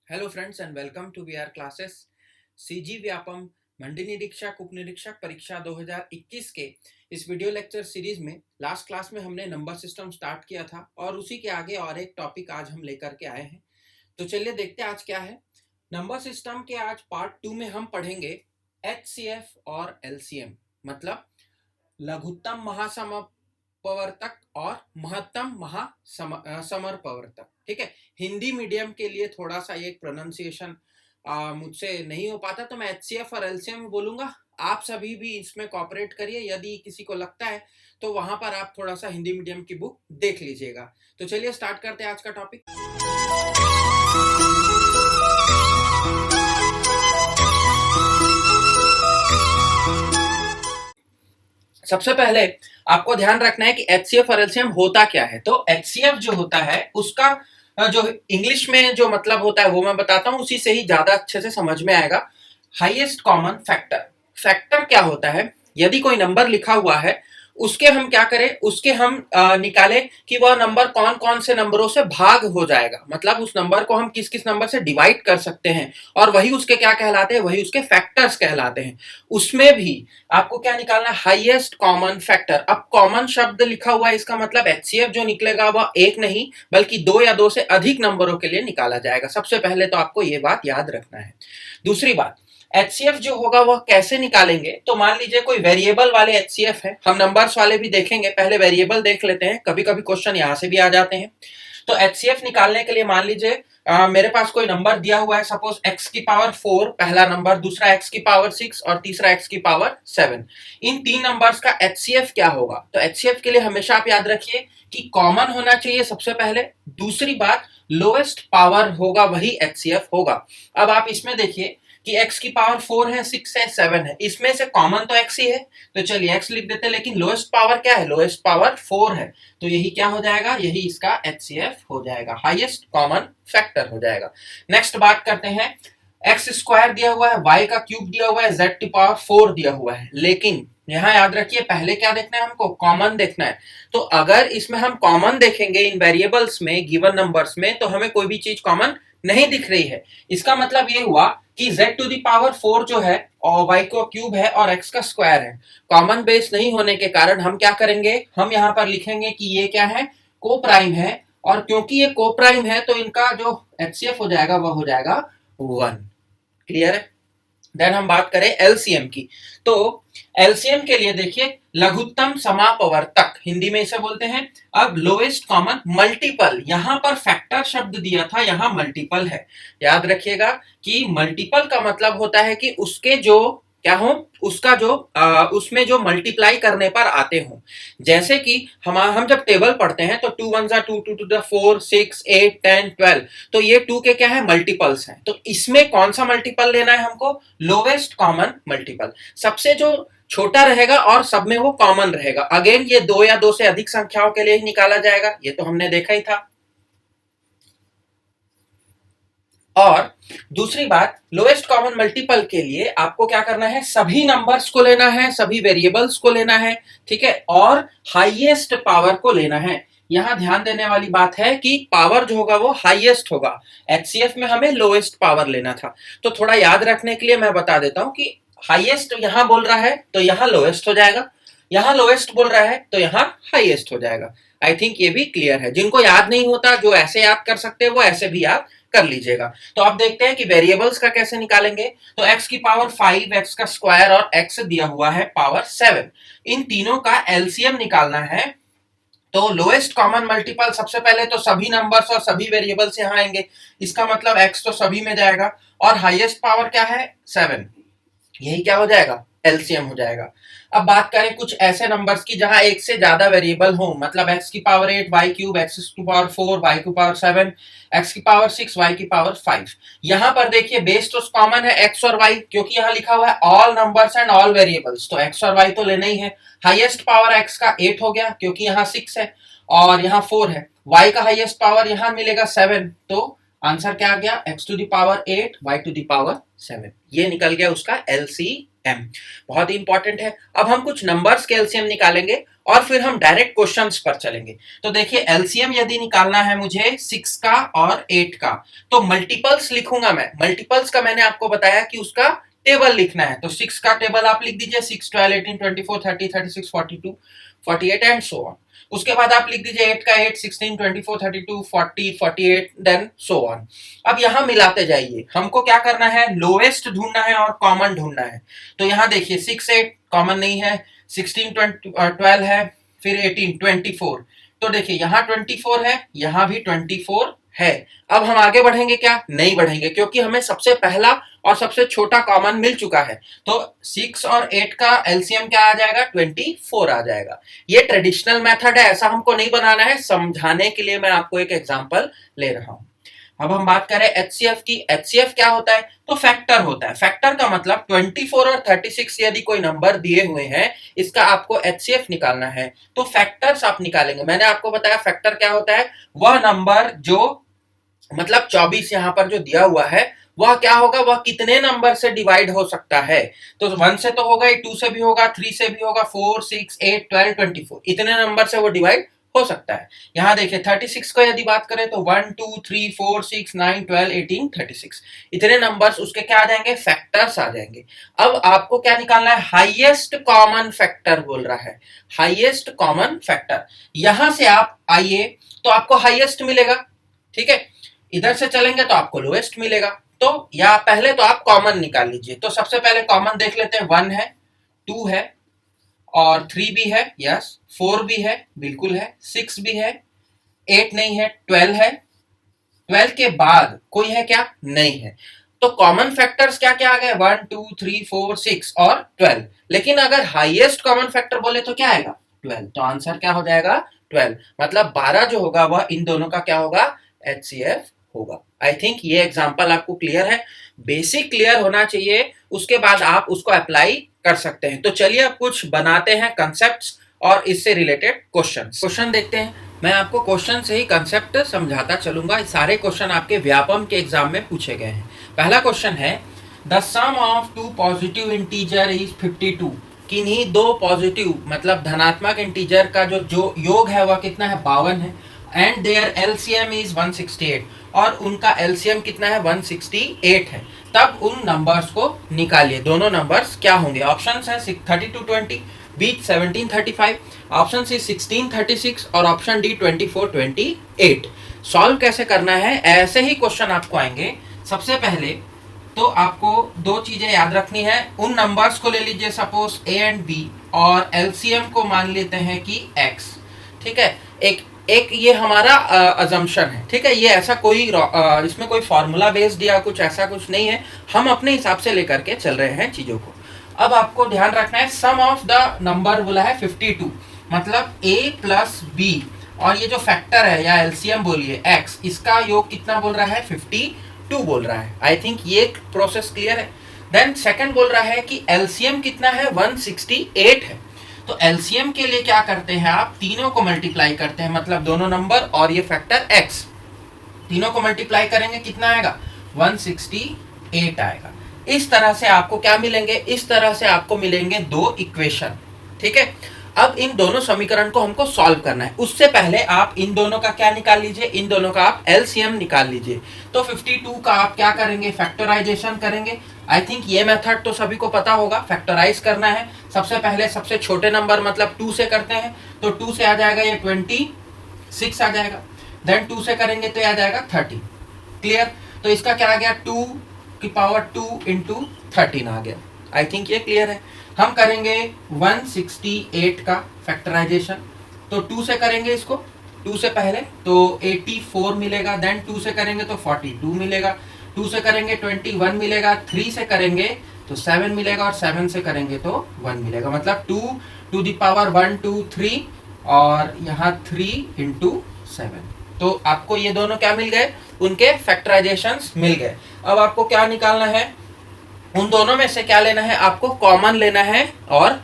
Hello friends and welcome to VR classes. CG Vyapam मंडी निरीक्षक उप निरीक्षक परीक्षा 2021 के इस वीडियो लेक्चर सीरीज में लास्ट क्लास में हमने नंबर सिस्टम स्टार्ट किया था और उसी के आगे और एक टॉपिक आज हम लेकर के आए हैं। तो चलिए देखते हैं आज क्या है। नंबर सिस्टम के आज पार्ट 2 में हम पढ़ेंगे एचसीएफ और एलसीएम, मतलब लघुत्तम महासमपवर्तक और महत्तम महासमरपवर्तक। ठीक है, हिंदी मीडियम के लिए थोड़ा सा ये प्रोनाउंसिएशन मुझसे नहीं हो पाता, तो मैं एचसीएफ और एलसीएम बोलूंगा। आप सभी भी इसमें कॉपरेट करिए। यदि किसी को लगता है तो वहां पर आप थोड़ा सा हिंदी मीडियम की बुक देख लीजिएगा। तो चलिए स्टार्ट करते हैं आज का टॉपिक। सबसे पहले आपको ध्यान रखना है कि एचसीएफ और एलसीएम होता क्या है। तो एचसीएफ जो होता है उसका जो इंग्लिश में जो मतलब होता है वो मैं बताता हूं, उसी से ही ज्यादा अच्छे से समझ में आएगा। Highest common factor. फैक्टर क्या होता है? यदि कोई नंबर लिखा हुआ है उसके हम क्या करें, उसके हम निकालें कि वह नंबर कौन कौन से नंबरों से भाग हो जाएगा, मतलब उस नंबर को हम किस किस नंबर से डिवाइड कर सकते हैं, और वही उसके क्या कहलाते हैं, वही उसके फैक्टर्स कहलाते हैं। उसमें भी आपको क्या निकालना है, हाईएस्ट कॉमन फैक्टर। अब कॉमन शब्द लिखा हुआ है, इसका मतलब एचसीएफ जो निकलेगा वह एक नहीं बल्कि दो या दो से अधिक नंबरों के लिए निकाला जाएगा। सबसे पहले तो आपको यह बात याद रखना है। दूसरी बात, एचसीएफ जो होगा वह कैसे निकालेंगे, तो मान लीजिए कोई वेरिएबल वाले एचसीएफ है, हम नंबर्स वाले भी देखेंगे, पहले वेरिएबल देख लेते हैं, कभी कभी क्वेश्चन यहां से भी आ जाते हैं। तो एचसीएफ निकालने के लिए मान लीजिए मेरे पास कोई नंबर दिया हुआ है, सपोज x की पावर 4 पहला नंबर, दूसरा x की पावर 6 और तीसरा x की पावर 7। इन तीन नंबर्स का एचसीएफ क्या होगा? तो एचसीएफ के लिए हमेशा आप याद रखिए कि कॉमन होना चाहिए सबसे पहले। दूसरी बात, लोएस्ट पावर होगा वही एचसीएफ होगा। अब आप इसमें देखिए कि x की पावर 4 है, 6 है, 7 है, इसमें से कॉमन तो x ही है, तो चलिए x लिख देते हैं। लेकिन लोएस्ट पावर क्या है? लोएस्ट पावर 4 है, तो यही क्या हो जाएगा, यही इसका एचसीएफ हो जाएगा, हाईएस्ट कॉमन फैक्टर हो जाएगा। नेक्स्ट बात करते हैं, एक्स स्क्वायर दिया हुआ है, वाई का क्यूब दिया हुआ है, जेड की पावर 4 दिया हुआ है, लेकिन यहां याद रखिए पहले क्या देखना है, हमको कॉमन देखना है। तो अगर इसमें हम कॉमन देखेंगे इन वेरिएबल्स में, गिवन नंबर्स में, तो हमें कोई भी चीज कॉमन नहीं दिख रही है। इसका मतलब ये हुआ कि z टू दी पावर 4 जो है और y को क्यूब है और x का स्क्वायर है, कॉमन बेस नहीं होने के कारण हम क्या करेंगे, हम यहां पर लिखेंगे कि ये क्या है, को प्राइम है, और क्योंकि ये को प्राइम है तो इनका जो एचसीएफ हो जाएगा वह हो जाएगा 1। क्लियर है? देन हम बात करें एलसीएम की। तो एलसीएम के लिए देखिए, लघुत्तम समापवर्तक हिंदी में इसे बोलते हैं। अब लोएस्ट कॉमन मल्टीपल, यहां पर फैक्टर शब्द दिया था, यहां मल्टीपल है। याद रखिएगा कि मल्टीपल का मतलब होता है कि उसके जो क्या हो, उसका जो उसमें जो मल्टीप्लाई करने पर आते हो। जैसे कि हम जब टेबल पढ़ते हैं तो 2 1 2 2 2 4 6 8 10 12, तो ये 2 के क्या है, मल्टीपल्स हैं। तो इसमें कौन सा मल्टीपल लेना है हमको? लोवेस्ट कॉमन मल्टीपल, सबसे जो छोटा रहेगा और सब में वो कॉमन रहेगा। अगेन ये दो या दो से अधिक संख्याओं के लिए ही निकाला जाएगा, ये तो हमने देखा ही था। और दूसरी बात, लोएस्ट कॉमन मल्टीपल के लिए आपको क्या करना है, सभी नंबर्स को लेना है, सभी वेरिएबल्स को लेना है, ठीक है, और हाईएस्ट पावर को लेना है। यहां ध्यान देने वाली बात है कि पावर जो होगा वो हाईएस्ट होगा, एचसीएफ में हमें लोएस्ट पावर लेना था। तो थोड़ा याद रखने के लिए मैं बता देता हूं कि हाईएस्ट यहां बोल रहा है तो यहां लोएस्ट हो जाएगा, यहां लोएस्ट बोल रहा है तो यहां हाईएस्ट हो जाएगा। आई थिंक ये भी क्लियर है। जिनको याद नहीं होता, जो ऐसे याद कर सकते हैं, वो ऐसे भी याद कर लीजिएगा। तो आप देखते हैं कि वेरिएबल्स का कैसे निकालेंगे। तो x की पावर 5, x का स्क्वायर और x दिया हुआ है पावर 7, इन तीनों का एलसीएम निकालना है। तो लोएस्ट कॉमन मल्टीपल, सबसे पहले तो सभी नंबर्स और सभी वेरिएबल्स यहां आएंगे, इसका मतलब x तो सभी में जाएगा, और हाईएस्ट पावर क्या है, 7, यही क्या हो जाएगा, एलसीएम हो जाएगा। अब बात करें कुछ ऐसे नंबर्स की जहां एक से ज्यादा वेरिएबल हो, मतलब x की पावर 8, y क्यूब, x की पावर 4, y की पावर 7, x की पावर 6, y की पावर 5। यहां पर देखिए बेस तो कॉमन है x और y, क्योंकि यहां लिखा हुआ है all numbers and all variables, तो x और y तो लेना ही है। हाईएस्ट पावर x का 8 हो गया क्योंकि यहाँ 6 है और यहाँ 4 है। y का हाईएस्ट पावर यहाँ मिलेगा 7, तो आंसर क्या आ गया, x to the power 8, y to the power 7, ये निकल गया उसका एलसीएम। m। बहुत ही इंपॉर्टेंट है। अब हम कुछ नंबर्स के एलसीएम निकालेंगे और फिर हम डायरेक्ट क्वेश्चंस पर चलेंगे। तो देखिए एलसीएम यदि निकालना है मुझे 6 का और 8 का, तो मल्टीपल्स लिखूंगा मैं। मल्टीपल्स का मैंने आपको बताया कि उसका टेबल लिखना है। तो 6 का टेबल आप लिख दीजिए 6, 12, 18, 24, 30, 36, 42, 48 एंड सो ऑन। उसके बाद आप लिख दीजिए 8 का 8, 16, 24, 32, 40, 48 देन सो ऑन। अब यहां मिलाते जाइए। हमको क्या करना है, लोएस्ट ढूंढना है और कॉमन ढूंढना है। तो यहां देखिए 6, 8 कॉमन नहीं है, 16, 12 है, फिर 18, 24। तो देखिए यहां 24 है, यहां भी 24 है। अब हम आगे बढ़ेंगे क्या, नहीं बढ़ेंगे, क्योंकि हमें सबसे पहला और सबसे छोटा कॉमन मिल चुका है। तो 6 और 8 का एलसीएम क्या आ जाएगा, 24 आ जाएगा। ये ट्रेडिशनल मेथड है, ऐसा हमको नहीं बनाना है, समझाने के लिए मैं आपको एक एग्जांपल ले रहा हूं। अब हम बात करें एचसीएफ की। एचसीएफ क्या होता है, तो फैक्टर होता है। फैक्टर का मतलब 24 और 36 यदि कोई नंबर दिए हुए हैं, इसका आपको एचसीएफ निकालना है, तो फैक्टर्स आप निकालेंगे। मैंने आपको बताया फैक्टर क्या होता है, वह नंबर जो मतलब 24 यहां पर जो दिया हुआ है वह क्या होगा, वह कितने नंबर से डिवाइड हो सकता है। तो 1 से तो होगा, 2 से भी होगा, 3 से भी होगा, 4, 6, 8, 12, 24 इतने नंबर से वो डिवाइड हो सकता है। यहां देखिए 36 को यदि बात करें तो 1, 2, 3, 4, 6, 9, 12, 18, 36 इतने नंबर्स उसके क्या आ जाएंगे, फैक्टर्स आ जाएंगे। अब आपको क्या निकालना है, हाईएस्ट कॉमन फैक्टर बोल रहा है, हाईएस्ट कॉमन फैक्टर। यहां से आप आइए तो आपको हाईएस्ट मिलेगा, ठीक है। इधर से चलेंगे तो आपको लोएस्ट मिलेगा। तो या पहले तो आप कॉमन निकाल लीजिए। तो सबसे पहले कॉमन देख लेते हैं, 1 है, 2 है और 3 भी है, यस, 4 भी है, बिल्कुल है, 6 भी है, 8 नहीं है, 12 है। 12 के बाद कोई है क्या, नहीं है। तो कॉमन फैक्टर्स क्या क्या आ गए, 1, 2, 3, 4, 6 और 12। लेकिन अगर हाईएस्ट कॉमन फैक्टर बोले तो क्या आएगा, 12। तो आंसर क्या हो जाएगा, 12। मतलब 12 जो होगा वह इन दोनों का क्या होगा, एचसीएफ होगा। आई थिंक ये एग्जांपल आपको क्लियर है, बेसिक क्लियर होना चाहिए, उसके बाद आप उसको अप्लाई कर सकते हैं। तो चलिए अब कुछ बनाते हैं कंसेप्ट्स और इससे रिलेटेड क्वेश्चन देखते हैं। मैं आपको क्वेश्चन से ही कंसेप्ट समझाता चलूंगा। सारे क्वेश्चन आपके व्यापम के एग्जाम में पूछे गए हैं। पहला क्वेश्चन है, the sum of 2 positive integer is 52। किन्हीं दो पॉजिटिव मतलब धनात्मक इंटीजर का जो योग है वह कितना है, 52 है। एंड देयर एलसीएम इज 168 और उनका एलसीएम कितना है, 168 है। तब उन नंबर्स को निकालिए। दोनों नंबर्स क्या होंगे, ऑप्शंस है 3220, बी 1735, ऑप्शन सी 1636 और ऑप्शन डी 2428। सॉल्व कैसे करना है, ऐसे ही क्वेश्चन आपको आएंगे। सबसे पहले तो आपको दो चीजें याद रखनी है। उन नंबर्स को ले लीजिए सपोज ए एंड बी और एलसीएम को मान लेते हैं कि एक्स, ठीक है। एक ये हमारा अजम्पशन है, ठीक है। ये ऐसा कोई इसमें कोई फॉर्मूला बेस्ड या कुछ ऐसा कुछ नहीं है, हम अपने हिसाब से लेकर के चल रहे हैं चीजों को। अब आपको ध्यान रखना है, सम ऑफ द नंबर बोला है 52, मतलब a प्लस बी और ये जो फैक्टर है या एलसीएम बोलिए x, इसका योग कितना बोल रहा है, 52 बोल रहा है। आई थिंक ये प्रोसेस क्लियर है। देन सेकंड बोल रहा है कि एलसीएम कितना है, 168 है। तो एलसीएम के लिए क्या करते हैं, आप तीनों को मल्टीप्लाई करते हैं, मतलब दोनों नंबर और ये फैक्टर x, तीनों को मल्टीप्लाई करेंगे कितना आएगा, 168 आएगा। इस तरह से आपको क्या मिलेंगे, इस तरह से आपको मिलेंगे दो इक्वेशन, ठीक है। अब इन दोनों समीकरण को हमको सॉल्व करना है। उससे पहले आप इन दोनों का क्या निकाल लीजिए, इन दोनों का आप एलसीएम निकाल लीजिए। तो 52 का आप क्या करेंगे, फैक्टराइजेशन करेंगे। आई थिंक ये मेथड तो सभी को पता होगा, फैक्टराइज करना है। सबसे पहले सबसे छोटे नंबर मतलब 2 से करते हैं, तो 2 से आ जाएगा ये 26 आ जाएगा। देन 2 से करेंगे तो आ जाएगा 30। क्लियर। तो इसका क्या आ गया, 2 की पावर 2 इंटू 13 आ गया। आई थिंक ये क्लियर है। हम करेंगे 168 का फैक्टराइजेशन। तो 2 से करेंगे इसको, 2 से पहले तो 84 मिलेगा। देन 2 से करेंगे तो 42 मिलेगा। 2 से करेंगे 21 मिलेगा। 3 से करेंगे तो 7 मिलेगा और 7 से करेंगे तो 1 मिलेगा। मतलब 2 टू द पावर 1 2 3 और यहाँ 3 इंटू 7। तो आपको ये दोनों क्या मिल गए, उनके फैक्टराइजेशंस मिल गए। अब आपको क्या निकालना है, उन दोनों में से क्या लेना है, आपको कॉमन लेना है और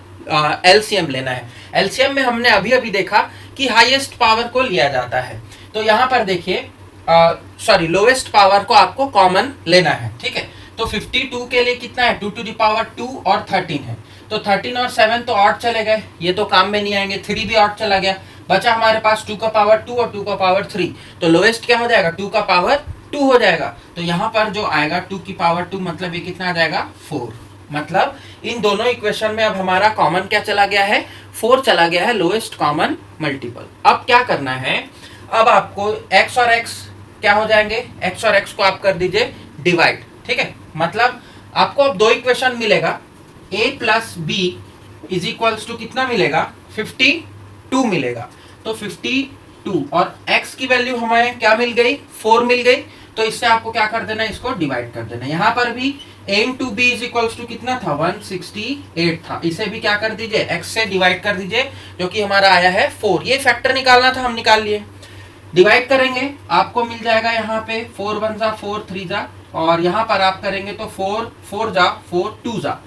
एलसीएम लेना है। एलसीएम में हमने अभी अभी देखा कि हाईएस्ट पावर को लिया जाता है। तो यहाँ पर देखिए सॉरी लोएस्ट पावर को आपको कॉमन लेना है, ठीक है। तो 52 के लिए कितना है, 2 टू द पावर 2 और 13 है, तो 13 और 7 तो ऑड चले गए, ये तो काम में नहीं आएंगे, 3 भी ऑड चला गया, बचा हमारे पास 2 का पावर 2 और 2 का पावर 3, तो लोएस्ट क्या हो जाएगा, 2 का पावर 2 हो जाएगा। तो यहाँ पर जो आएगा 2 की पावर 2 मतलब ये कितना आ जाएगा 4, मतलब इन दोनों इक्वेशन में अब हमारा कॉमन क्या चला गया है, 4 चला गया है, लोएस्ट कॉमन मल्टीपल। अब क्या करना है, अब आपको x और x क्या हो जाएंगे, x और x को आप कर दीजिए डिवाइड, ठीक है, मतलब आपको अब दो इक्वेशन मिलेगा, a plus B is equals to कितना मिलेगा, 52 मिलेगा, तो 52 और x की वैल्यू हमें क्या मिल गई, 4 मिल गई, तो इससे आपको क्या कर देना, इसको डिवाइड कर देना। यहाँ पर भी a into B is equals to कितना था, 168 था, इसे भी क्या कर दीजिए, x से डिवाइड कर दीजिए, जो कि हमारा आया है 4, ये फैक्टर निकालना था, हम निकाल लिए, डिवाइड करेंगे आपको मिल जाएगा यहाँ पे 4 1 जा 4 3 जा, और यहाँ पर आप करेंगे तो 4 4 जा 4 2 जा,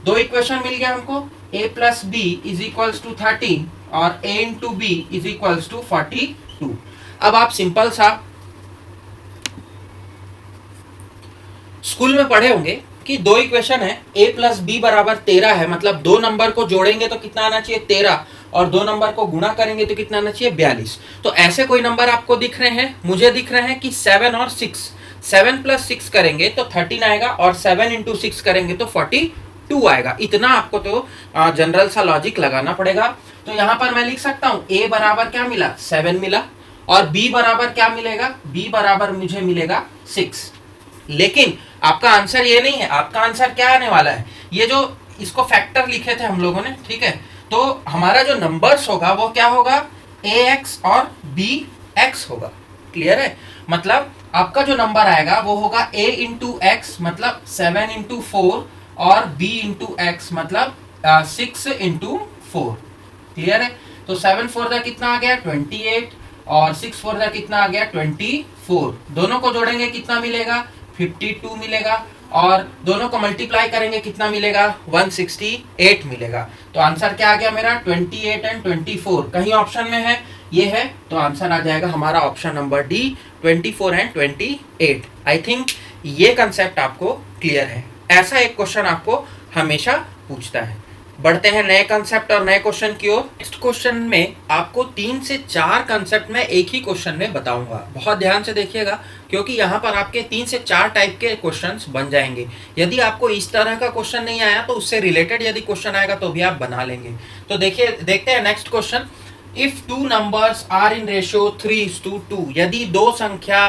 दो इक्वेशन मिल गया हमको, a plus B is equals to 13 और a into B is equals to 42। अब आप सिंपल सा स्कूल में पढ़े होंगे कि दो इक्वेशन है, a प्लस बी बराबर 13 है, मतलब दो नंबर को जोड़ेंगे तो कितना आना चाहिए 13, और दो नंबर को गुणा करेंगे तो कितना आना चाहिए 42। तो ऐसे कोई नंबर आपको दिख रहे हैं, मुझे दिख रहे हैं कि 7 और 6, 7 प्लस 6 करेंगे तो 13 आएगा, और 7 इंटू 6 करेंगे तो 42 आएगा। इतना आपको तो जनरल सा लॉजिक लगाना पड़ेगा। तो यहाँ पर मैं लिख सकता हूँ a बराबर क्या मिला, 7 मिला, और b बराबर क्या मिलेगा, b बराबर मुझे मिलेगा 6। लेकिन आपका आंसर ये नहीं है, आपका आंसर क्या आने वाला है, ये जो इसको फैक्टर लिखे थे हम लोगों ने, ठीक है, तो हमारा जो नंबर्स होगा वो क्या होगा, ax और bx होगा। क्लियर है, मतलब आपका जो नंबर आएगा वो होगा a इंटू एक्स मतलब 7 इंटू 4 और b इंटू एक्स मतलब 6 इंटू 4। क्लियर है, तो 7 4 का कितना आ गया 28 और 6 4 का कितना आ गया 24, दोनों को जोड़ेंगे कितना मिलेगा 52 मिलेगा, और दोनों को मल्टीप्लाई करेंगे कितना मिलेगा 168 मिलेगा। तो आंसर क्या आ गया मेरा 28 एंड 24, कहीं ऑप्शन में है, ये है, तो आंसर आ जाएगा हमारा option number D 24 and 28। I think ये कंसेप्ट आपको क्लियर है। ऐसा एक क्वेश्चन आपको हमेशा पूछता है। बढ़ते हैं नए कंसेप्ट और नए क्वेश्चन की ओर। नेक्स्ट क्वेश्चन में आपको 3 से 4 कंसेप्ट में एक ही क्वेश्चन में बताऊंगा, बहुत ध्यान से देखिएगा, क्योंकि यहाँ पर आपके 3 से 4 टाइप के क्वेश्चंस बन जाएंगे। यदि आपको इस तरह का क्वेश्चन नहीं आया तो उससे रिलेटेड यदि क्वेश्चन आएगा तो भी आप बना लेंगे। तो देखिए, देखते हैं next question. If 2 numbers are in ratio 3:2, यदि दो संख्या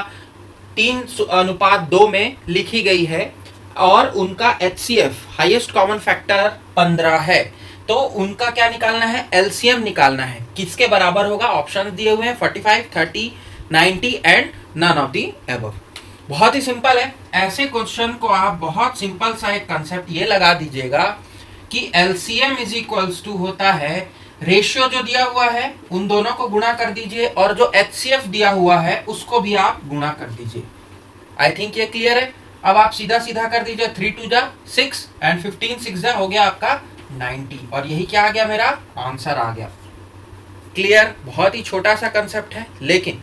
3:2 में लिखी गई है और उनका HCF हाईएस्ट कॉमन फैक्टर 15 है, तो उनका क्या निकालना है, LCM निकालना है। किसके बराबर होगा, ऑप्शन दिए हुए हैं 45, 30, 90 and none of the above. बहुत ही सिंपल है, ऐसे क्वेश्चन को आप बहुत सिंपल सा एक कंसेप्ट ये लगा दीजिएगा कि LCM इज इक्वल्स टू होता है रेशियो जो दिया हुआ है उन दोनों को गुणा कर दीजिए, और जो HCF दिया हुआ है उसको भी आप गुणा कर दीजिए। आई थिंक ये क्लियर है। अब आप सीधा सीधा कर दीजिए, 3 2 जा 6 एंड 15 6 जा हो गया आपका 90, और यही क्या आ गया, मेरा आंसर आ गया। क्लियर, बहुत ही छोटा सा कंसेप्ट है, लेकिन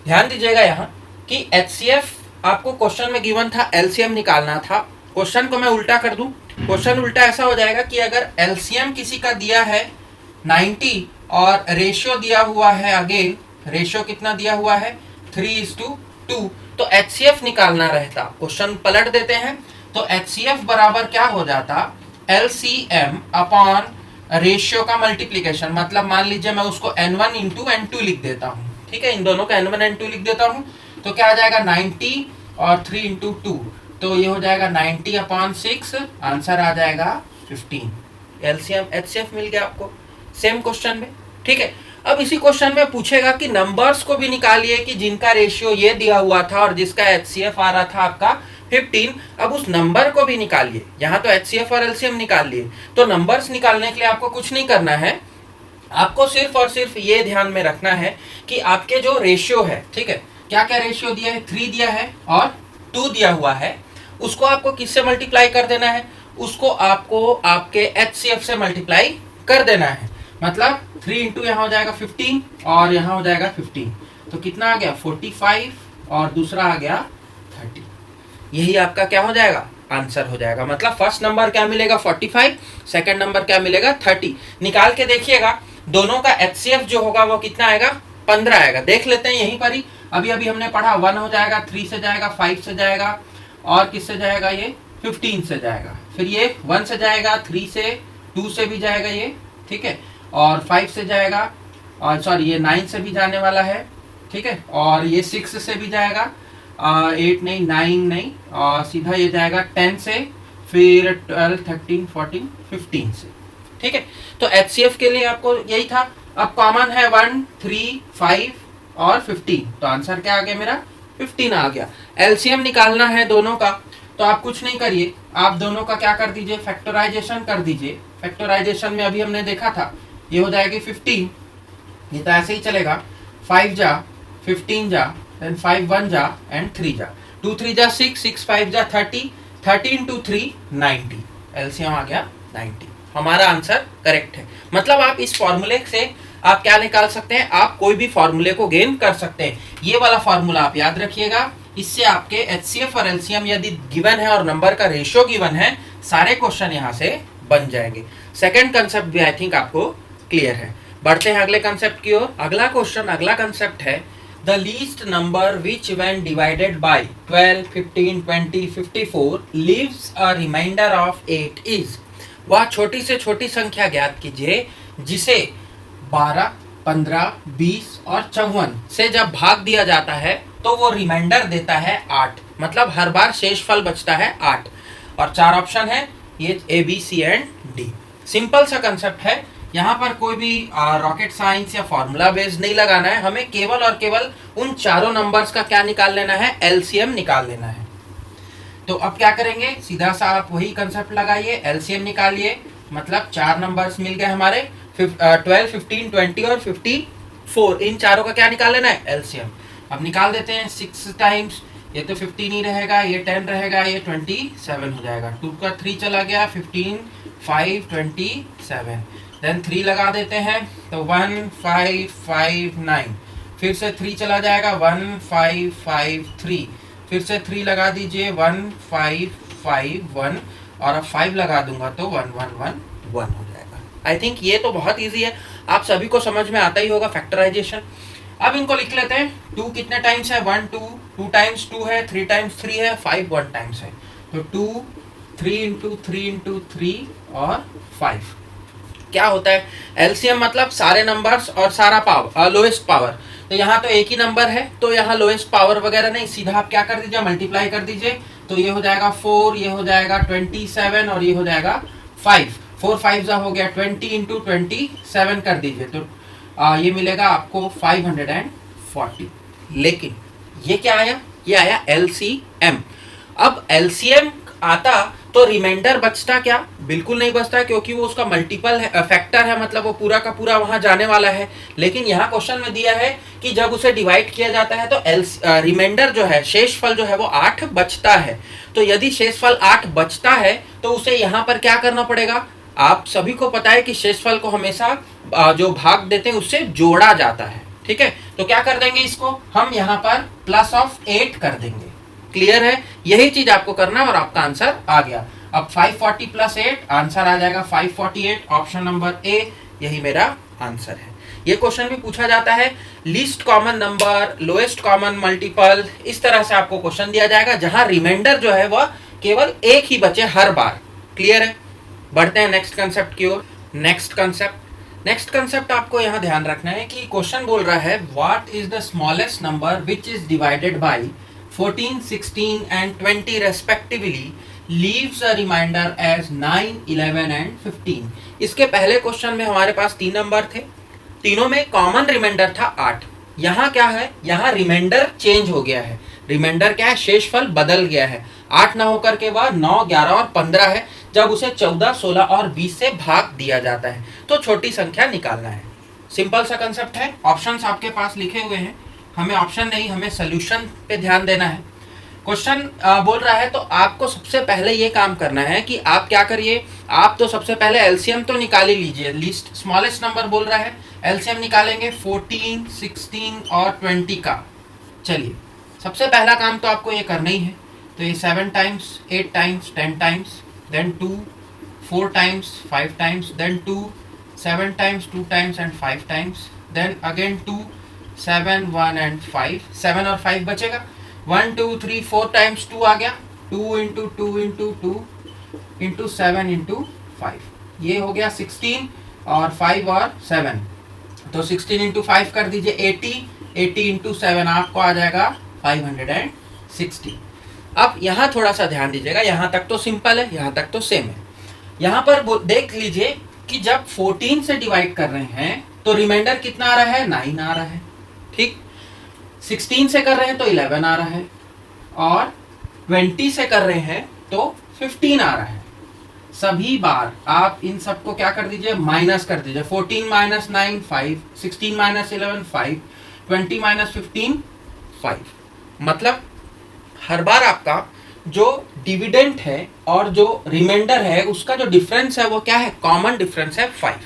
ध्यान दीजिएगा यहाँ कि HCF आपको क्वेश्चन में गिवन था, LCM निकालना था। क्वेश्चन को मैं उल्टा कर दूं, क्वेश्चन उल्टा ऐसा हो जाएगा कि अगर LCM किसी का दिया है 90 और रेशियो दिया हुआ है, अगेन रेशियो कितना दिया हुआ है 3:2, तो HCF निकालना रहता। क्वेश्चन पलट देते हैं, तो HCF बराबर क्या हो जाता, LCM अपॉन रेशियो का मल्टीप्लीकेशन, मतलब मान लीजिए मैं उसको N1 इंटू N2 लिख देता हूँ, ठीक है, इन दोनों का N1 N2 लिख देता हूँ, तो क्या आ जाएगा 90 और 3 इंटू 2, तो ये हो जाएगा 90 अपॉन 6, आंसर आ जाएगा 15। LCM HCF मिल गया आपको सेम क्वेश्चन में, ठीक है। अब इसी क्वेश्चन में पूछेगा कि नंबर्स को भी निकालिए कि जिनका रेशियो ये दिया हुआ था और जिसका HCF आ रहा था आपका 15, अब उस नंबर को भी निकालिए। यहाँ तो HCF और LCM निकाल लिए, तो नंबर्स निकालने के लिए आपको कुछ नहीं करना है, आपको सिर्फ और सिर्फ ये ध्यान में रखना है कि आपके जो रेशियो है, ठीक है, क्या क्या रेशियो दिया है, 3 दिया है और 2 दिया हुआ है, उसको आपको किससे मल्टीप्लाई कर देना है, उसको आपको आपके HCF से मल्टीप्लाई कर देना है। मतलब 3 इंटू यहाँ हो जाएगा 15 और यहाँ हो जाएगा 15, तो कितना आ गया 45 और दूसरा आ गया 30। यही आपका क्या हो जाएगा, आंसर हो जाएगा। मतलब फर्स्ट नंबर क्या मिलेगा 45, सेकंड नंबर क्या मिलेगा 30। निकाल के देखिएगा, दोनों का HCF जो होगा वो कितना आएगा, 15 आएगा। देख लेते हैं यहीं पर ही, अभी अभी हमने पढ़ा 1 हो जाएगा, 3 से जाएगा, 5 से जाएगा, और किससे जाएगा, ये 15 से जाएगा। फिर ये 1 से जाएगा, 3 से, 2 से भी जाएगा ये, ठीक है, और 5 से जाएगा, और सॉरी ये 9 से भी जाने वाला है, ठीक है, और ये 6 से भी जाएगा, 8 नहीं, 9 नहीं, और सीधा ये जाएगा 10 से, फिर 12, 13, 14, 15 से, ठीक है। तो HCF के लिए आपको यही था। अब कॉमन है 1, 3, 5 और 15, तो आंसर क्या आ गया मेरा, 15 आ गया। LCM निकालना है दोनों का, तो आप कुछ नहीं करिए, आप दोनों का क्या कर दीजिए, फैक्टराइजेशन कर दीजिए। फैक्टराइजेशन में अभी हमने देखा था, ये हो जाएगी 15, ये तो ऐसे ही चलेगा, 5 जा, 15 जा, देन 5 1 जा एंड 3 जा, 2 3 जा 6, 6 5 जा 30, 30 into 3 90, एलसीएम आ गया 90। हमारा आंसर करेक्ट है। मतलब आप इस फॉर्मूले से आप क्या निकाल सकते हैं, आप कोई भी फॉर्मूले को गेन कर सकते हैं। ये वाला फॉर्मूला आप याद रखिएगा, इससे आपके HCF और LCM यदि गिवन है और नंबर का रेशियो गिवन है, सारे क्वेश्चन यहाँ से बन जाएंगे। सेकंड कंसेप्ट भी आई थिंक आपको क्लियर है। बढ़ते हैं अगले कंसेप्ट की ओर। अगला क्वेश्चन, अगला कंसेप्ट है the least number which when divided by 12, 15, 20, 54 leaves a remainder of 8 is. वह छोटी से छोटी संख्या ज्ञात कीजिए जिसे 12, 15, 20 और 54 से जब भाग दिया जाता है तो वो रिमाइंडर देता है 8। मतलब हर बार शेषफल बचता है 8। और 4 ऑप्शन है, ये A, B, C and D। Simple सा कंसेप्ट है, यहाँ पर कोई भी रॉकेट साइंस या फॉर्मूला बेस्ड नहीं लगाना है, हमें केवल और केवल उन चारों नंबर्स का क्या निकाल लेना है, LCM निकाल लेना है। तो अब क्या करेंगे, सीधा सा आप वही कंसेप्ट लगाइए, LCM निकालिए। मतलब 4 नंबर्स मिल गए हमारे, 12, 15, 20 और 54। इन चारों का क्या निकाल लेना है, LCM। अब निकाल देते हैं 6 टाइम्स, ये तो 15 ही रहेगा, ये 10 रहेगा, ये 27 हो जाएगा। 2 का 3 चला गया, 15, 5, 27। देन 3 लगा देते हैं तो 1, 5, 5, 9। फिर से 3 चला जाएगा, 1, 5, 5, 3। फिर से 3 लगा दीजिए, 1, 5, 5, 1। और अब 5 लगा दूंगा तो 1, 1, 1, 1 हो जाएगा। आई थिंक ये तो बहुत ईजी है, आप सभी को समझ में आता ही होगा फैक्टराइजेशन। अब इनको लिख लेते हैं। 2 कितने टाइम्स है, 1, 2 टाइम्स 2 है, 3 टाइम्स 3 है, 5 1 टाइम्स है। तो 2, 3 इंटू 3 इंटू 3 और 5। क्या होता है, एलसीएम मतलब सारे नंबर्स और सारा पावर, लोएस्ट पावर। तो यहाँ तो एक ही नंबर है, तो यहाँ लोएस्ट पावर वगैरह नहीं, सीधा आप क्या कर दीजिए, मल्टीप्लाई कर दीजिए। तो ये हो जाएगा 4, ये हो जाएगा 27 और ये हो जाएगा 5। 4 5 हो गया 20 इंटू 27 कर दीजिए, तो ये मिलेगा आपको 540। लेकिन ये क्या आया, ये आया LCM। अब LCM आता तो रिमाइंडर बचता क्या, बिल्कुल नहीं बचता, क्योंकि वो उसका मल्टीपल फैक्टर है, मतलब वो पूरा का पूरा वहां जाने वाला है। लेकिन यहाँ क्वेश्चन में दिया है कि जब उसे डिवाइड किया जाता है तो रिमाइंडर जो है, शेषफल जो है वो 8 बचता है। तो यदि शेषफल 8 बचता है तो उसे यहाँ पर क्या करना पड़ेगा, आप सभी को पता है कि शेषफल को हमेशा जो भाग देते हैं उससे जोड़ा जाता है, ठीक है। तो क्या कर देंगे, इसको हम यहाँ पर प्लस ऑफ 8 कर देंगे। क्लियर है, यही चीज आपको करना है और आपका आंसर आ गया। अब 540 प्लस 8 आंसर आ जाएगा 548, ऑप्शन नंबर A, यही मेरा आंसर है। ये क्वेश्चन भी पूछा जाता है, least common number, lowest common multiple, इस तरह से आपको क्वेश्चन दिया जाएगा जहां रिमाइंडर जो है वह केवल एक ही बचे हर बार। क्लियर है, बढ़ते हैं नेक्स्ट कंसेप्ट की ओर। नेक्स्ट कंसेप्ट आपको यहाँ ध्यान रखना है कि क्वेश्चन बोल रहा है what is the smallest number which is divided by 14, 16 and 20 respectively leaves a remainder as 9, 11 and 15। इसके पहले क्वेश्चन में हमारे पास 3 नंबर थे, तीनों में कॉमन रिमाइंडर था 8। यहाँ क्या है, यहाँ रिमाइंडर चेंज हो गया है। रिमाइंडर क्या है, शेषफल बदल गया है। 8 ना होकर के बाद 9, 11 और 15 है। जब उसे 14, 16 और 20 से भाग दिया जाता है तो छोटी संख्या निकालना है। सिंपल सा कंसेप्ट है, ऑप्शंस आपके पास लिखे हुए हैं, हमें ऑप्शन नहीं, हमें सोल्यूशन पे ध्यान देना है। क्वेश्चन बोल रहा है तो आपको सबसे पहले ये काम करना है कि आप क्या करिए, आप तो सबसे पहले LCM तो निकाल ही लीजिए। लीस्ट स्मॉलेस्ट नंबर बोल रहा है, LCM निकालेंगे 14, 16 और 20 का। चलिए, सबसे पहला काम तो आपको ये करना ही है, तो ये 7 times, 8 times, 10 times, then 2, 4 times, 5 times, then 2, 7 times, 2 times and 5 times, then again 2, 7, 1 and 5, 7 और 5 बचेगा, 1 2 3 4 टाइम्स 2 आ गया, 2 इंटू 2 इंटू 2 इंटू 7 इंटू 5, ये हो गया 16 और 5 और 7, तो 16 इंटू 5 कर दीजिए 80, 80 इंटू 7 आपको आ जाएगा 560। अब यहाँ थोड़ा सा ध्यान दीजिएगा, यहाँ तक तो सिंपल है, यहाँ तक तो सेम है। यहाँ पर देख लीजिए कि जब 14 से डिवाइड कर रहे हैं तो रिमाइंडर कितना आ रहा है, 9 आ रहा है, ठीक। 16 से कर रहे हैं तो 11 आ रहा है, और 20 से कर रहे हैं तो 15 आ रहा है। सभी बार आप इन सबको क्या कर दीजिए, माइनस कर दीजिए। 14 माइनस 9 5, 16 माइनस 11 5, 20 माइनस 15 5। मतलब हर बार आपका जो डिविडेंड है और जो रिमाइंडर है उसका जो डिफरेंस है वो क्या है, कॉमन डिफरेंस है 5।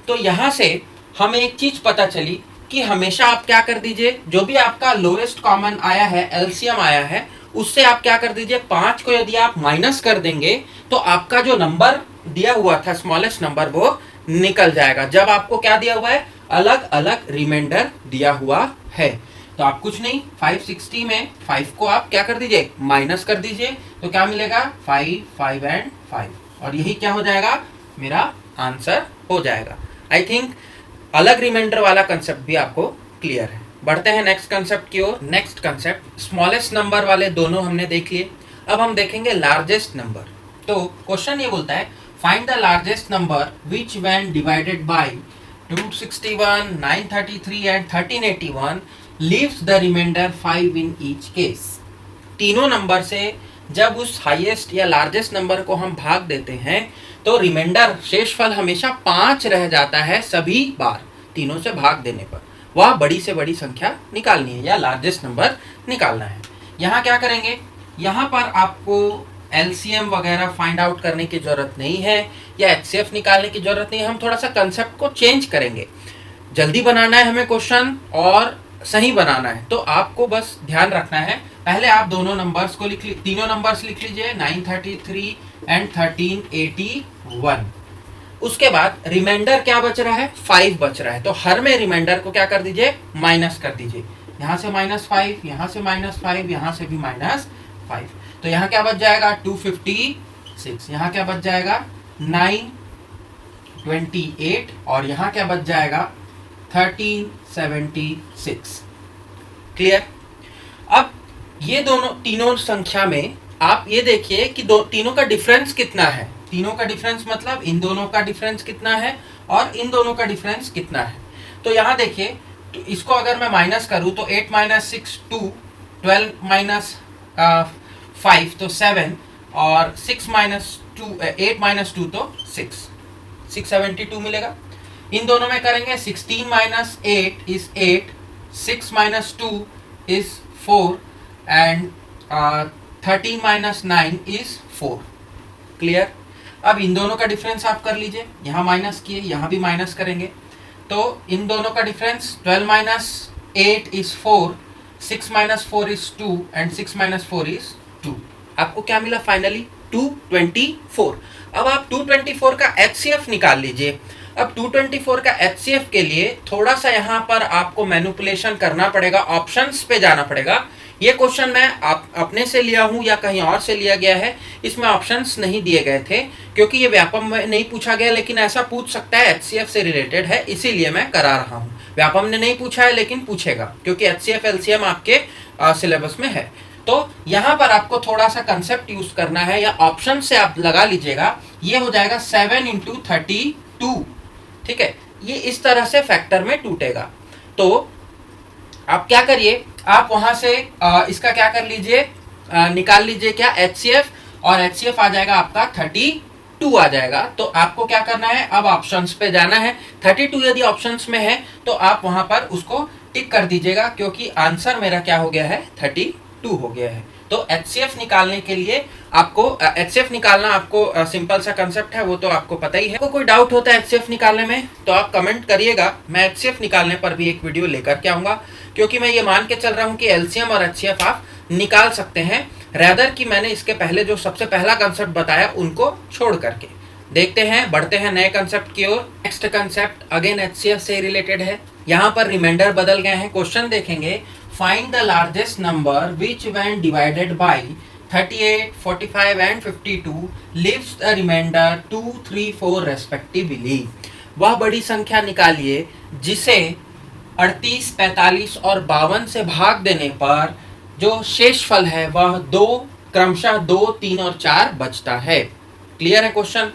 तो यहाँ से हमें एक चीज पता चली कि हमेशा आप क्या कर दीजिए, जो भी आपका लोएस्ट कॉमन आया है, एलसीएम आया है, उससे आप क्या कर दीजिए, 5 को यदि आप माइनस कर देंगे तो आपका जो नंबर दिया हुआ था स्मॉलेस्ट नंबर वो निकल जाएगा। जब आपको क्या दिया हुआ है, अलग अलग रिमाइंडर दिया हुआ है। तो आप कुछ नहीं, 560 में 5 को आप क्या कर दीजिए, माइनस कर दीजिए, तो क्या मिलेगा 5 5 एंड 5, और यही क्या हो जाएगा, मेरा आंसर हो जाएगा। आई थिंक अलग रिमाइंडर वाला कंसेप्ट भी आपको क्लियर है। बढ़ते हैं नेक्स्ट कंसेप्ट की ओर। नेक्स्ट कंसेप्ट, स्मॉलेस्ट नंबर वाले दोनों हमने देख लिए, अब हम देखेंगे लार्जेस्ट नंबर। तो क्वेश्चन ये बोलता है, find the largest number which when divided by 261, 933 and 1381 leaves the remainder 5 in each case. तीनों नंबर से जब उस हाईएस्ट या लार्जेस्ट नंबर को हम भाग देते हैं तो रिमाइंडर शेषफल हमेशा 5 रह जाता है सभी बार, तीनों से भाग देने पर। वह बड़ी से बड़ी संख्या निकालनी है या लार्जेस्ट नंबर निकालना है। यहाँ क्या करेंगे, यहाँ पर आपको एलसीएम वगैरह फाइंड आउट करने की जरूरत नहीं है या एचसीएफ निकालने की जरूरत नहीं है। हम थोड़ा सा कंसेप्ट को चेंज करेंगे। जल्दी बनाना है हमें क्वेश्चन और सही बनाना है, तो आपको बस ध्यान रखना है, पहले आप दोनों नंबर्स को लिख लीजिए, तीनों नंबर्स लिख लीजिए, 933 एंड 1381। उसके बाद रिमाइंडर क्या बच रहा है, 5 बच रहा है, तो हर में रिमाइंडर को क्या कर दीजिए, माइनस कर दीजिए। यहाँ से -5, यहाँ से -5, यहाँ से भी -5, तो यहाँ क्या बच जाएगा 256, यहाँ क्या बच जाएगा 928, और यहाँ क्या बच जाएगा 1376। क्लियर। अब ये दोनों तीनों संख्या में आप ये देखिए कि तीनों का डिफरेंस कितना है। तीनों का डिफरेंस मतलब इन दोनों का डिफरेंस कितना है और इन दोनों का डिफरेंस कितना है। तो यहाँ देखिए, तो इसको अगर मैं माइनस करूँ तो 8 - 6 2, 12 - 5 तो 7, और 6 - 2 8 - 2 तो 6, 672 मिलेगा। इन दोनों में करेंगे 16 - 8 is 8, 6 - 2 is 4 and 13 - 9 is 4। Clear. अब इन दोनों का डिफरेंस आप कर लीजिए, यहाँ माइनस किए, यहाँ भी माइनस करेंगे, तो इन दोनों का difference 12 - 8 is 4, 6 - 4 is 2 and 6 - 4 is 2। आपको क्या मिला फाइनली, 224। अब आप 224 का एचसीएफ निकाल लीजिए। अब 224 का एचसीएफ के लिए थोड़ा सा यहाँ पर आपको मैनिपुलेशन करना पड़ेगा, ऑप्शंस पे जाना पड़ेगा। ये क्वेश्चन मैं अपने से लिया हूँ या कहीं और से लिया गया है, इसमें ऑप्शंस नहीं दिए गए थे क्योंकि ये व्यापम में नहीं पूछा गया, लेकिन ऐसा पूछ सकता है, एचसीएफ से रिलेटेड है, इसीलिए मैं करा रहा हूँ। व्यापम ने नहीं पूछा है लेकिन पूछेगा क्योंकि एचसीएफ एलसीएम आपके सिलेबस में है। तो यहाँ पर आपको थोड़ा सा कंसेप्ट यूज करना है या ऑप्शन से आप लगा लीजिएगा। ये हो जाएगा 7 × 32, ठीक है, ये इस तरह से फैक्टर में टूटेगा। तो आप क्या करिए, आप वहां से इसका क्या कर लीजिए, निकाल लीजिए क्या एचसीएफ, और एचसीएफ आ जाएगा आपका 32 आ जाएगा। तो आपको क्या करना है, अब ऑप्शंस पे जाना है। 32 यदि ऑप्शंस में है तो आप वहां पर उसको टिक कर दीजिएगा क्योंकि आंसर मेरा क्या हो गया है, 32 हो गया है। तो एचसीएफ निकालने के लिए आपको एचसीएफ निकालना आपको सिंपल सा कंसेप्ट है, वो तो आपको पता ही है। आपको कोई डाउट होता है एचसीएफ निकालने में तो आप कमेंट करिएगा, मैं एचसीएफ निकालने पर भी एक वीडियो लेकर के आऊंगा, क्योंकि मैं ये मान के चल रहा हूँ कि एलसीएम और एचसीएफ आप निकाल सकते हैं। रैदर कि मैंने इसके पहले जो सबसे पहला कंसेप्ट बताया उनको छोड़ करके। देखते हैं, बढ़ते हैं नए कंसेप्ट की ओर। नेक्स्ट कंसेप्ट अगेन एचसीएफ से रिलेटेड है। यहाँ पर रिमाइंडर बदल गए हैं। क्वेश्चन देखेंगे, find the largest number which when divided by 38, 45 and 52 leaves the remainder 2, 3, 4 respectively. वह बड़ी संख्या निकालिए जिसे 38, 45 और 52 से भाग देने पर जो शेषफल है वह क्रमशः 2, 3 और 4 बचता है। क्लियर है क्वेश्चन?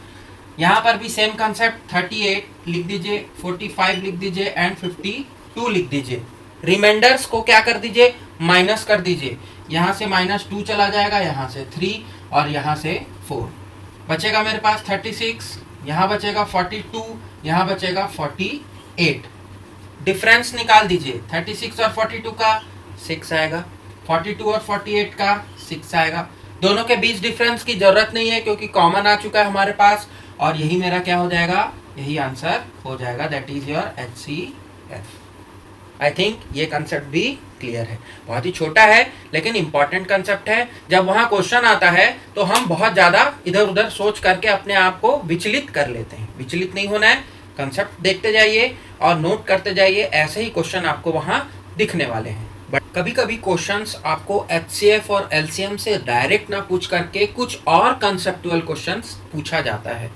यहाँ पर भी सेम कंसेप्ट, 38 लिख दीजिए, 45 लिख दीजिए एंड 52 लिख दीजिए। रिमाइंडर्स को क्या कर दीजिए, माइनस कर दीजिए। यहाँ से -2 चला जाएगा, यहाँ से 3 और यहाँ से 4 बचेगा मेरे पास 36, यहाँ बचेगा 42, यहाँ बचेगा 48। डिफरेंस निकाल दीजिए, 36 और 42 का 6 आएगा, 42 और 48 का 6 आएगा। दोनों के बीच डिफरेंस की जरूरत नहीं है क्योंकि कॉमन आ चुका है हमारे पास, और यही मेरा क्या हो जाएगा, यही आंसर हो जाएगा, that is your HCF। I think ये कंसेप्ट भी क्लियर है। बहुत ही छोटा है लेकिन इंपॉर्टेंट कंसेप्ट है। जब वहाँ क्वेश्चन आता है तो हम बहुत ज़्यादा इधर उधर सोच करके अपने आप को विचलित कर लेते हैं। विचलित नहीं होना है, कंसेप्ट देखते जाइए और नोट करते जाइए, ऐसे ही क्वेश्चन आपको वहाँ दिखने वाले हैं। बट कभी कभी क्वेश्चंस आपको HCF और LCM से डायरेक्ट ना पूछ करके कुछ और कंसेप्चुअल क्वेश्चंस पूछा जाता है।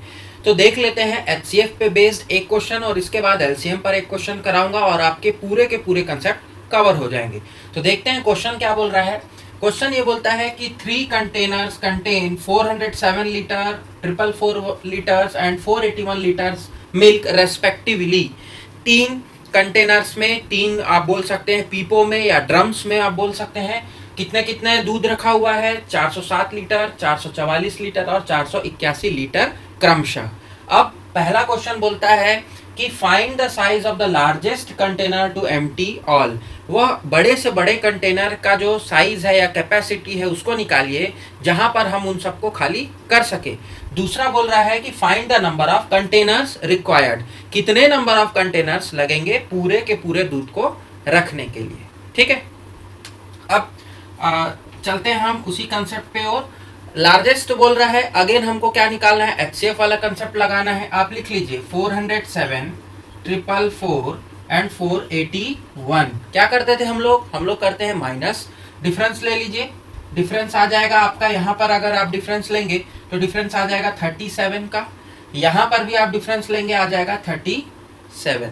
तो देख लेते हैं HCF पे बेस्ड एक क्वेश्चन और इसके बाद LCM पर एक क्वेश्चन कराऊंगा और आपके पूरे के पूरे कंसेप्ट कवर हो जाएंगे। तो देखते हैं क्वेश्चन क्या बोल रहा है। क्वेश्चन ये बोलता है कि 3 containers contain 407 litre, 444 litres and 481 litres milk respectively. 3 containers में, 3 आप बोल सकते हैं पीपो में या ड्रम्स में आप बोल सकते हैं, कितने कितने दूध रखा हुआ है, 407 लीटर, 444 लीटर और 481 लीटर क्रमशः। अब पहला क्वेश्चन बोलता है कि find the size of the largest container to empty all. वह बड़े से बड़े कंटेनर का जो साइज है या कैपेसिटी है उसको निकालिए जहां पर हम उन सबको खाली कर सके। दूसरा बोल रहा है कि find the number of containers required. कितने नंबर ऑफ कंटेनर्स लगेंगे पूरे के पूरे दूध को रखने के लिए। ठीक है, अब चलते हैं हम उसी कंसेप्ट पे। और लार्जेस्ट बोल रहा है, अगेन हमको क्या निकालना है, HCF वाला कंसेप्ट लगाना है। आप लिख लीजिए 407, 444 एंड 481। क्या करते थे हम लोग करते हैं माइनस, डिफरेंस ले लीजिए। डिफरेंस आ जाएगा आपका, यहाँ पर अगर आप डिफरेंस लेंगे तो डिफरेंस आ जाएगा 37 का, यहाँ पर भी आप डिफरेंस लेंगे आ जाएगा 37।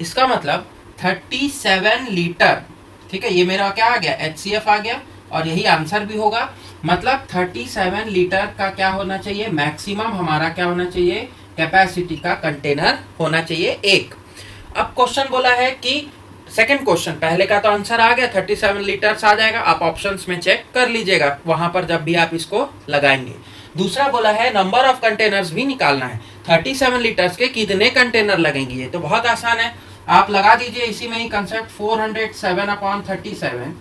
इसका मतलब 37 लीटर। ठीक है, ये मेरा क्या आ गया, HCF आ गया और यही आंसर भी होगा। मतलब 37 लीटर का क्या होना चाहिए, मैक्सिमम हमारा क्या होना चाहिए, कैपेसिटी का कंटेनर होना चाहिए एक। अब क्वेश्चन बोला है कि सेकंड क्वेश्चन, पहले का तो आंसर आ गया 37 लीटर्स आ जाएगा, आप ऑप्शंस में चेक कर लीजिएगा वहां पर जब भी आप इसको लगाएंगे। दूसरा बोला है नंबर ऑफ कंटेनर्स भी निकालना है, 37 लीटर्स के कितने कंटेनर लगेंगे। ये तो बहुत आसान है, आप लगा दीजिए इसी में ही कंसेप्ट, 407/37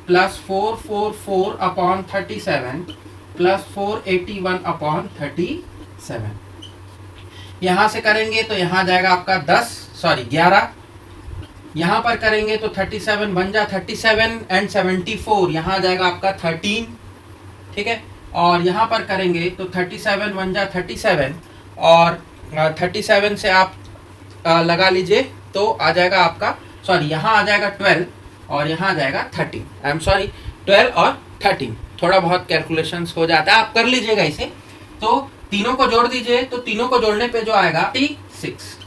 प्लस 444/37 प्लस 481/37। यहां से करेंगे तो यहां जाएगा आपका 11। यहां पर करेंगे तो 37 बन जा 37 एंड 74, यहां आ जाएगा आपका 13। ठीक है, और यहां पर करेंगे तो 37 बन जा 37 और 37 से आप लगा लीजिए तो आ जाएगा आपका, यहाँ आ जाएगा 12 और यहाँ आ जाएगा 13। आई एम सॉरी, 12 और 13 थोड़ा बहुत कैलकुलेशंस हो जाता है, आप कर लीजिएगा इसे। तो तीनों को जोड़ दीजिए, तो तीनों को जोड़ने पे जो आएगा 36।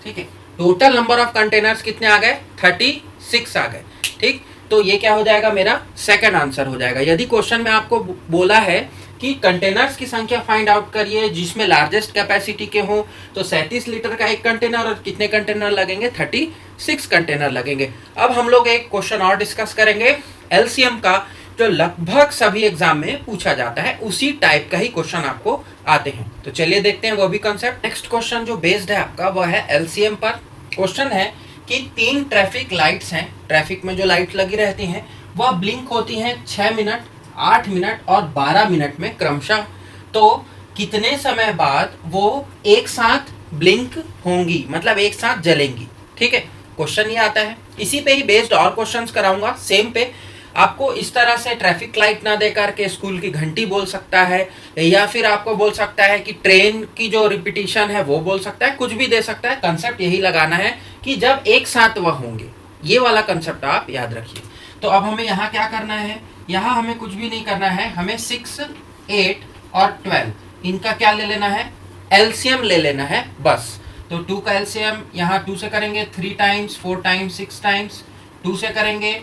ठीक है, टोटल नंबर ऑफ कंटेनर्स कितने आ गए, 36 आ गए। ठीक, तो ये क्या हो जाएगा, मेरा सेकंड आंसर हो जाएगा। यदि क्वेश्चन में आपको बोला है कि कंटेनर्स की संख्या फाइंड आउट करिए जिसमें लार्जेस्ट कैपेसिटी के हो, तो 37 लीटर का एक कंटेनर और कितने कंटेनर लगेंगे, 36 कंटेनर लगेंगे। अब हम लोग एक क्वेश्चन और डिस्कस करेंगे LCM का, जो लगभग सभी एग्जाम में पूछा जाता है, उसी टाइप का ही क्वेश्चन आपको आते हैं। तो चलिए देखते हैं वो भी कंसेप्ट। नेक्स्ट क्वेश्चन जो बेस्ड है आपका वह है LCM पर। क्वेश्चन है कि 3 ट्रैफिक लाइट्स हैं, ट्रैफिक में जो लाइट लगी रहती हैं वह ब्लिंक होती हैं 6 मिनट, 8 मिनट और 12 मिनट में क्रमशः। तो कितने समय बाद वो एक साथ ब्लिंक होंगी, मतलब एक साथ जलेंगी। ठीक है, क्वेश्चन ये आता है। इसी पे ही बेस्ड और क्वेश्चंस कराऊंगा सेम पे। आपको इस तरह से ट्रैफिक लाइट ना दे करके स्कूल की घंटी बोल सकता है, या फिर आपको बोल सकता है कि ट्रेन की जो रिपीटिशन है वो बोल सकता है, कुछ भी दे सकता है। कंसेप्ट यही लगाना है कि जब एक साथ वह होंगे, ये वाला कंसेप्ट आप याद रखिए। तो अब हमें यहाँ क्या करना है, यहाँ हमें कुछ भी नहीं करना है, हमें 6, 8 और 12 इनका क्या ले लेना है, एलसीएम ले लेना है बस। तो 2 का एलसीएम यहाँ 2 से करेंगे 3 टाइम्स, 4 टाइम्स, 6 टाइम्स, 2 से करेंगे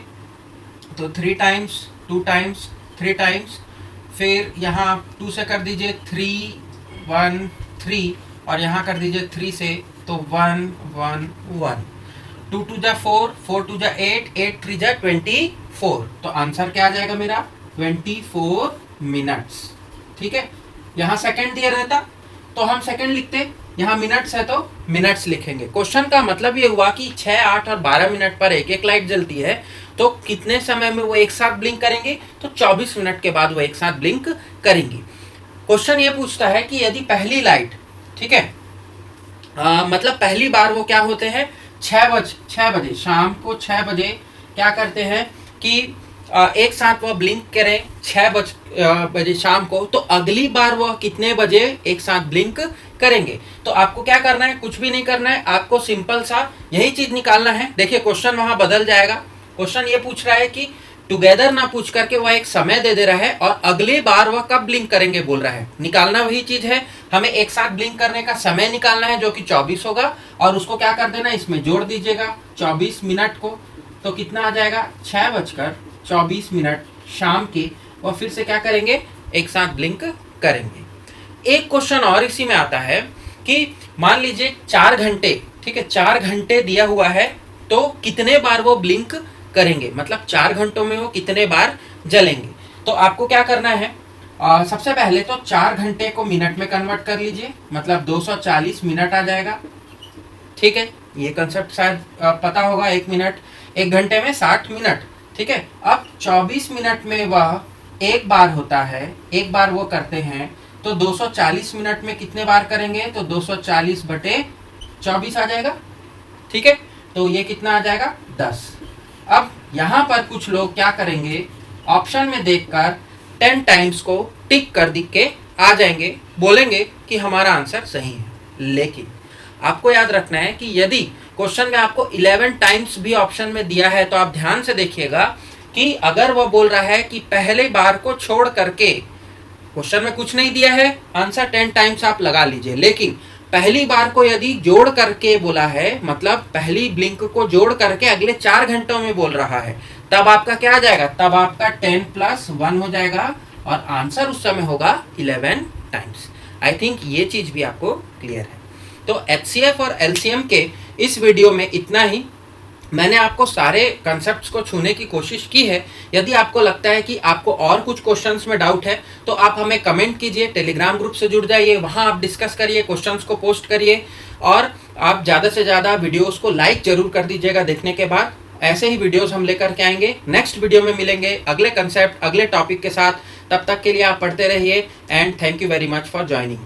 तो 3 टाइम्स, 2 टाइम्स, 3 टाइम्स, फिर यहाँ 2 से कर दीजिए 3, 1, 3 और यहाँ कर दीजिए 3 से तो 1, 1, 1, 2 2 जा 4, 4 2 जा 8, 8 3 जा 24। तो आंसर क्या आ जाएगा मेरा 24 मिनट्स। ठीक है, यहाँ सेकंड दिया रहता तो हम सेकंड लिखते, यहाँ मिनट्स है तो मिनट्स लिखेंगे। क्वेश्चन का मतलब ये हुआ कि 6, 8 और 12 मिनट पर एक एक लाइट जलती है, तो कितने समय में वो एक साथ ब्लिंक करेंगे, तो 24 मिनट के बाद वो एक साथ ब्लिंक करेंगी। क्वेश्चन ये पूछता है कि यदि पहली लाइट, ठीक है, मतलब पहली बार वो क्या होते हैं 6 बजे शाम को 6 बजे क्या करते हैं कि एक साथ वह ब्लिंक करें 6 बजे शाम को, तो अगली बार वह कितने बजे एक साथ ब्लिंक करेंगे। तो आपको क्या करना है, कुछ भी नहीं करना है, आपको सिंपल सा यही चीज निकालना है। देखिए क्वेश्चन वहां बदल जाएगा, क्वेश्चन ये पूछ रहा है कि टुगेदर ना पूछ करके वह एक समय दे रहा है और अगली बार वह कब ब्लिंक करेंगे बोल रहा है। निकालना वही चीज है, हमें एक साथ ब्लिंक करने का समय निकालना है जो कि 24 होगा, और उसको क्या कर देना, इसमें जोड़ दीजिएगा 24 मिनट को, तो कितना आ जाएगा 6:24 शाम की, और फिर से क्या करेंगे एक साथ ब्लिंक करेंगे। एक क्वेश्चन और इसी में आता है कि मान लीजिए 4 घंटे, ठीक है, 4 घंटे दिया हुआ है, तो कितने बार वो ब्लिंक करेंगे, मतलब 4 घंटों में वो कितने बार जलेंगे। तो आपको क्या करना है, सबसे पहले तो 4 घंटे को मिनट में कन्वर्ट कर लीजिए, मतलब 240 मिनट आ जाएगा। ठीक है, ये कंसेप्ट शायद पता होगा, 1 घंटे में 60 मिनट। ठीक है, अब 24 मिनट में वह एक बार होता है, एक बार वो करते हैं, तो 240 मिनट में कितने बार करेंगे, तो 240/24 आ जाएगा। ठीक है, तो ये कितना आ जाएगा 10। अब यहाँ पर कुछ लोग क्या करेंगे, ऑप्शन में देखकर 10 टाइम्स को टिक कर दिख के आ जाएंगे, बोलेंगे कि हमारा आंसर सही है। लेकिन आपको याद रखना है कि यदि क्वेश्चन में आपको 11 टाइम्स भी ऑप्शन में दिया है, तो आप ध्यान से देखिएगा कि अगर वो बोल रहा है कि पहले बार को छोड़ करके, क्वेश्चन में कुछ नहीं दिया है, आंसर 10 टाइम्स आप लगा लीजिए, लेकिन पहली बार को यदि जोड़ करके बोला है, मतलब पहली ब्लिंक को जोड़ करके अगले 4 घंटों में बोल रहा है, तब आपका क्या आ जाएगा, तब आपका 10 + 1 हो जाएगा और आंसर उस समय होगा 11 टाइम्स। आई थिंक ये चीज भी आपको क्लियर है। तो एचसीएफ और एलसीएम के इस वीडियो में इतना ही। मैंने आपको सारे कंसेप्ट्स को छूने की कोशिश की है। यदि आपको लगता है कि आपको और कुछ क्वेश्चंस में डाउट है, तो आप हमें कमेंट कीजिए, टेलीग्राम ग्रुप से जुड़ जाइए, वहां आप डिस्कस करिए, क्वेश्चंस को पोस्ट करिए, और आप ज़्यादा से ज़्यादा वीडियोस को लाइक जरूर कर दीजिएगा देखने के बाद। ऐसे ही वीडियोस हम लेकर के आएंगे। नेक्स्ट वीडियो में मिलेंगे अगले कंसेप्ट, अगले टॉपिक के साथ। तब तक के लिए आप पढ़ते रहिए, and thank you very much for joining.